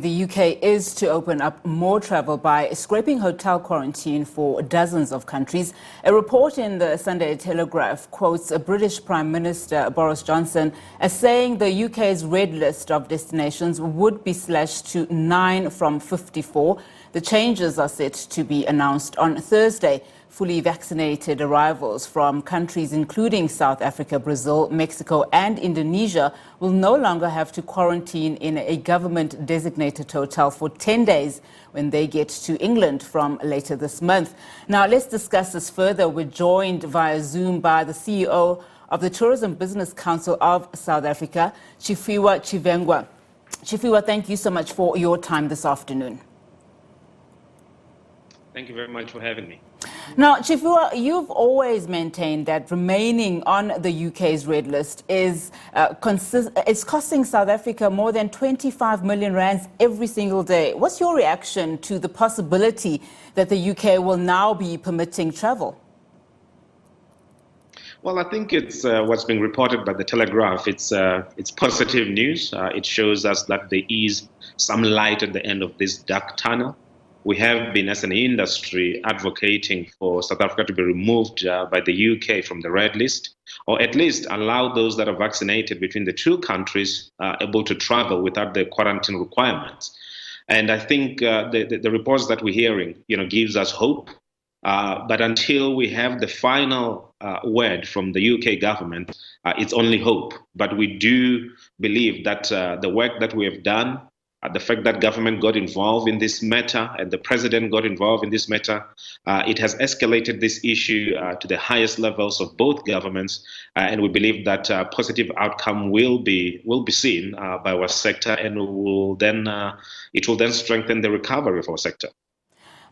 The UK is to open up more travel by scrapping hotel quarantine for dozens of countries. A report in the Sunday Telegraph quotes a British Prime Minister Boris Johnson as saying the UK's red list of destinations would be slashed to 9 from 54. The changes are set to be announced on Thursday. Fully vaccinated arrivals from countries including South Africa, Brazil, Mexico and Indonesia will no longer have to quarantine in a government-designated hotel for 10 days when they get to England from later this month. Now, let's discuss this further. We're joined via Zoom by the CEO of the Tourism Business Council of South Africa, Tshifhiwa Tshivhengwa. Tshifhiwa, thank you so much for your time this afternoon. Thank you very much for having me. Now, Tshifhiwa, you've always maintained that remaining on the UK's red list is costing South Africa more than 25 million rands every single day. What's your reaction to the possibility that the UK will now be permitting travel? Well, I think it's what's being reported by the Telegraph. It's positive news. It shows us that there is some light at the end of this dark tunnel. We have been, as an industry, advocating for South Africa to be removed by the UK from the red list, or at least allow those that are vaccinated between the two countries able to travel without the quarantine requirements. And I think the reports that we're hearing, gives us hope. But until we have the final word from the UK government, it's only hope. But we do believe that the work that we have done, the fact that government got involved in this matter and the president got involved in this matter, it has escalated this issue to the highest levels of both governments, and we believe that a positive outcome will be seen by our sector, and it will then strengthen the recovery of our sector.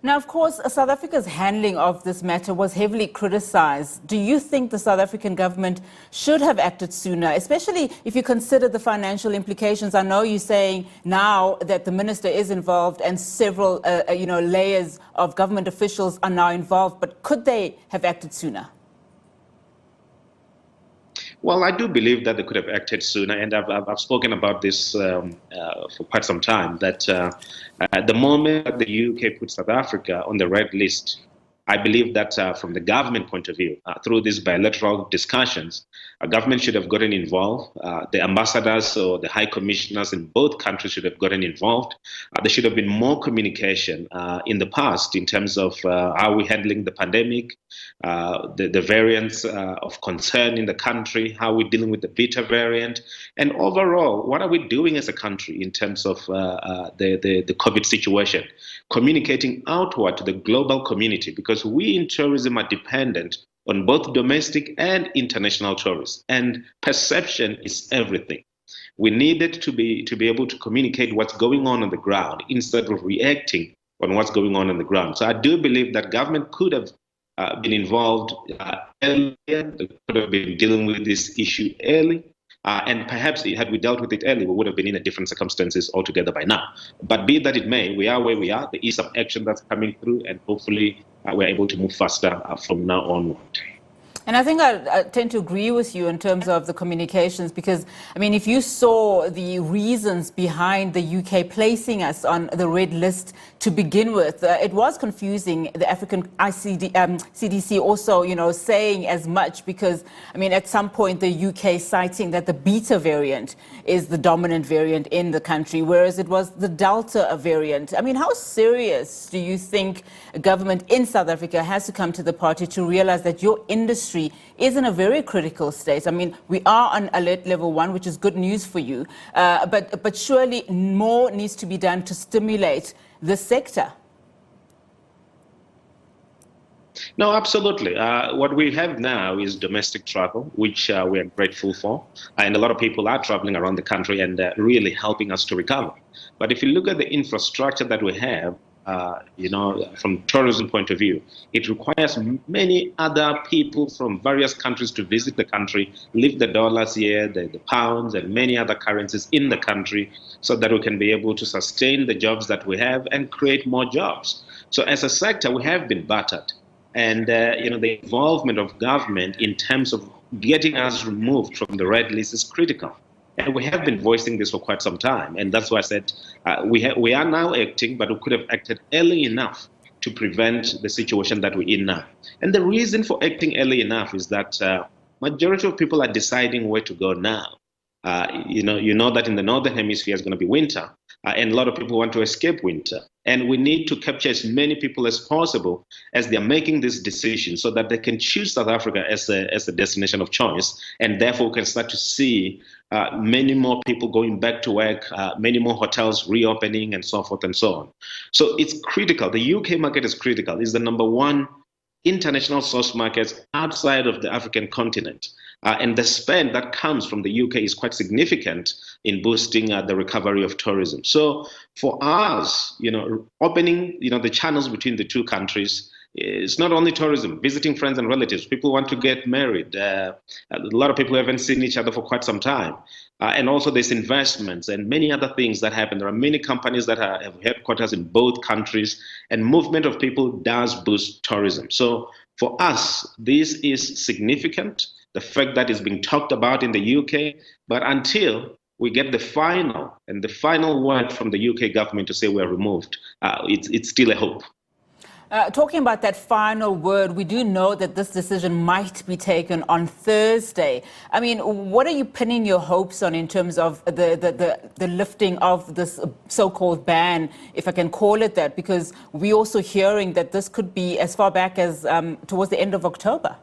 Now, of course, South Africa's handling of this matter was heavily criticized. Do you think the South African government should have acted sooner, especially if you consider the financial implications? I know you're saying now that the minister is involved and several, layers of government officials are now involved, but could they have acted sooner? Well, I do believe that they could have acted sooner, and I've spoken about this for quite some time, that at the moment that the UK put South Africa on the red list, I believe that from the government point of view, through these bilateral discussions, government should have gotten involved. The ambassadors or the high commissioners in both countries should have gotten involved. There should have been more communication in the past in terms of how we're handling the pandemic, the variants of concern in the country, how we're dealing with the Beta variant, and overall, what are we doing as a country in terms of the COVID situation, communicating outward to the global community, because we in tourism are dependent on both domestic and international tourists, and perception is everything. We needed to be able to communicate what's going on the ground instead of reacting on what's going on the ground. So I do believe that government could have been involved earlier, they could have been dealing with this issue early, and perhaps had we dealt with it early, we would have been in a different circumstances altogether by now. But be that it may, we are where we are. There is some action that's coming through, and hopefully we're able to move faster from now onward. And I think I tend to agree with you in terms of the communications, because, I mean, if you saw the reasons behind the UK placing us on the red list to begin with, it was confusing. The African CDC also, saying as much, because, I mean, at some point the UK citing that the Beta variant is the dominant variant in the country, whereas it was the Delta variant. I mean, how serious do you think government in South Africa has to come to the party to realize that your industry is in a very critical state? I mean, we are on alert level 1, which is good news for you, but surely more needs to be done to stimulate the sector. No, absolutely. What we have now is domestic travel, which we are grateful for. And a lot of people are traveling around the country and really helping us to recover. But if you look at the infrastructure that we have, from tourism point of view, it requires many other people from various countries to visit the country, leave the dollars here, the pounds, and many other currencies in the country, so that we can be able to sustain the jobs that we have and create more jobs. So as a sector, we have been battered. And, the involvement of government in terms of getting us removed from the red list is critical. And we have been voicing this for quite some time. And that's why I said we are now acting, but we could have acted early enough to prevent the situation that we're in now. And the reason for acting early enough is that majority of people are deciding where to go now. You know that in the northern hemisphere is going to be winter, and a lot of people want to escape winter. And we need to capture as many people as possible as they are making this decision, so that they can choose South Africa as a destination of choice, and therefore we can start to see many more people going back to work, many more hotels reopening, and so forth and so on. So it's critical. The UK market is critical. It's the number one international source market outside of the African continent. And the spend that comes from the UK is quite significant in boosting the recovery of tourism. So for us, opening, the channels between the two countries, it's not only tourism, visiting friends and relatives. People want to get married. A lot of people haven't seen each other for quite some time. And also there's investments and many other things that happen. There are many companies that have headquarters in both countries, and movement of people does boost tourism. So for us, this is significant, the fact that it's being talked about in the UK, but until we get the final word from the UK government to say we're removed, it's still a hope. Talking about that final word, we do know that this decision might be taken on Thursday. I mean, what are you pinning your hopes on in terms of the lifting of this so-called ban, if I can call it that? Because we're also hearing that this could be as far back as towards the end of October.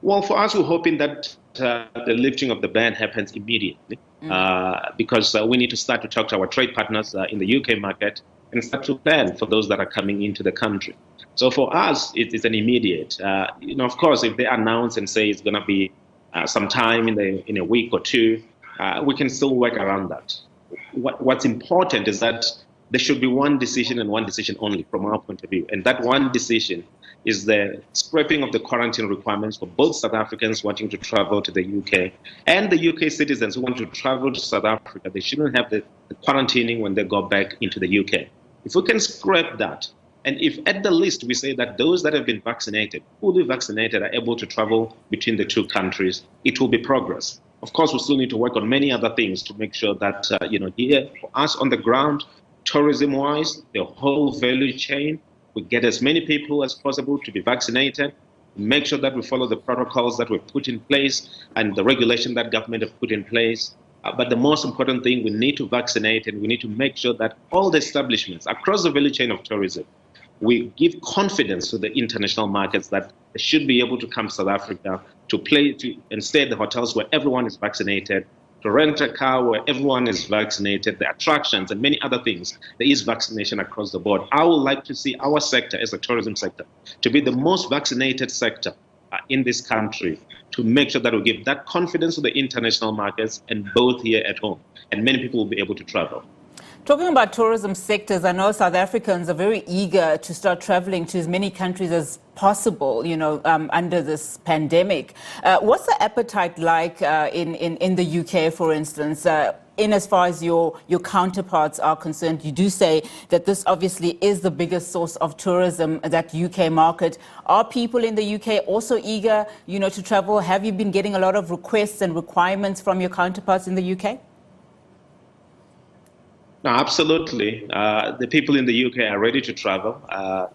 Well, for us, we're hoping that the lifting of the ban happens immediately, because we need to start to talk to our trade partners in the UK market and start to plan for those that are coming into the country. So for us, it's an immediate. Of course, if they announce and say it's going to be some time in a week or two, we can still work around that. What's important is that there should be one decision and one decision only from our point of view. And that one decision is the scrapping of the quarantine requirements for both South Africans wanting to travel to the UK and the UK citizens who want to travel to South Africa. They shouldn't have the quarantining when they go back into the UK. If we can scrap that, and if at the least we say that those that have been vaccinated, fully vaccinated, are able to travel between the two countries, it will be progress. Of course, we still need to work on many other things to make sure that, here for us on the ground, tourism-wise, the whole value chain, we get as many people as possible to be vaccinated, make sure that we follow the protocols that were put in place and the regulation that government have put in place. But the most important thing, we need to vaccinate, and we need to make sure that all the establishments across the value chain of tourism, we give confidence to the international markets that they should be able to come to South Africa and stay at the hotels where everyone is vaccinated, to rent a car where everyone is vaccinated, the attractions and many other things. There is vaccination across the board. I would like to see our sector as a tourism sector to be the most vaccinated sector in this country, to make sure that we give that confidence to the international markets and both here at home, and many people will be able to travel. Talking about tourism sectors, I know South Africans are very eager to start traveling to as many countries as possible, under this pandemic. What's the appetite like in the UK, for instance? In as far as your counterparts are concerned, you do say that this obviously is the biggest source of tourism, that UK market. Are people in the UK also eager, to travel? Have you been getting a lot of requests and requirements from your counterparts in the UK? No, absolutely. The people in the UK are ready to travel.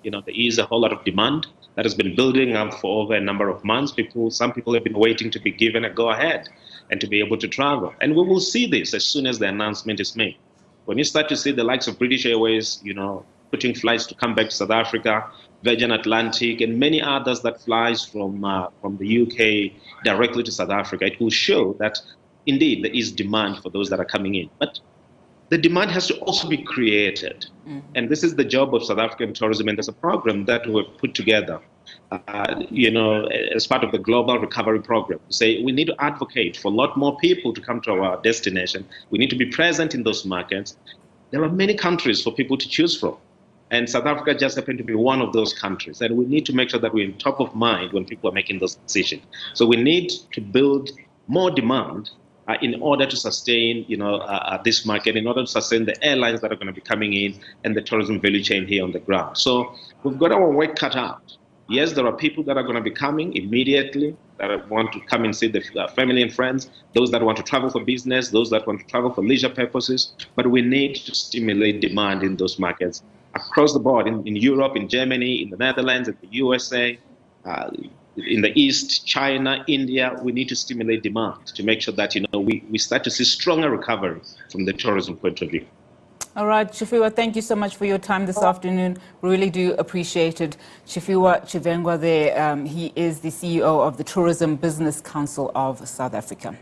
There is a whole lot of demand that has been building up for over a number of months. Some people have been waiting to be given a go-ahead and to be able to travel. And we will see this as soon as the announcement is made. When you start to see the likes of British Airways, putting flights to come back to South Africa, Virgin Atlantic, and many others that flies from the UK directly to South Africa, it will show that indeed there is demand for those that are coming in. But the demand has to also be created. And this is the job of South African tourism. And there's a program that we've put together, as part of the Global Recovery Program. Say we need to advocate for a lot more people to come to our destination. We need to be present in those markets. There are many countries for people to choose from. And South Africa just happened to be one of those countries. And we need to make sure that we're top of mind when people are making those decisions. So we need to build more demand in order to sustain, this market, in order to sustain the airlines that are going to be coming in and the tourism value chain here on the ground. So we've got our work cut out. Yes, there are people that are going to be coming immediately, that want to come and see their family and friends, those that want to travel for business, those that want to travel for leisure purposes. But we need to stimulate demand in those markets across the board, in Europe, in Germany, in the Netherlands, in the USA, in the East, China, India. We need to stimulate demand to make sure that, we start to see stronger recovery from the tourism point of view. All right, Tshifhiwa, thank you so much for your time this afternoon. Really do appreciate it. Tshifhiwa Tshivhengwa there, he is the CEO of the Tourism Business Council of South Africa.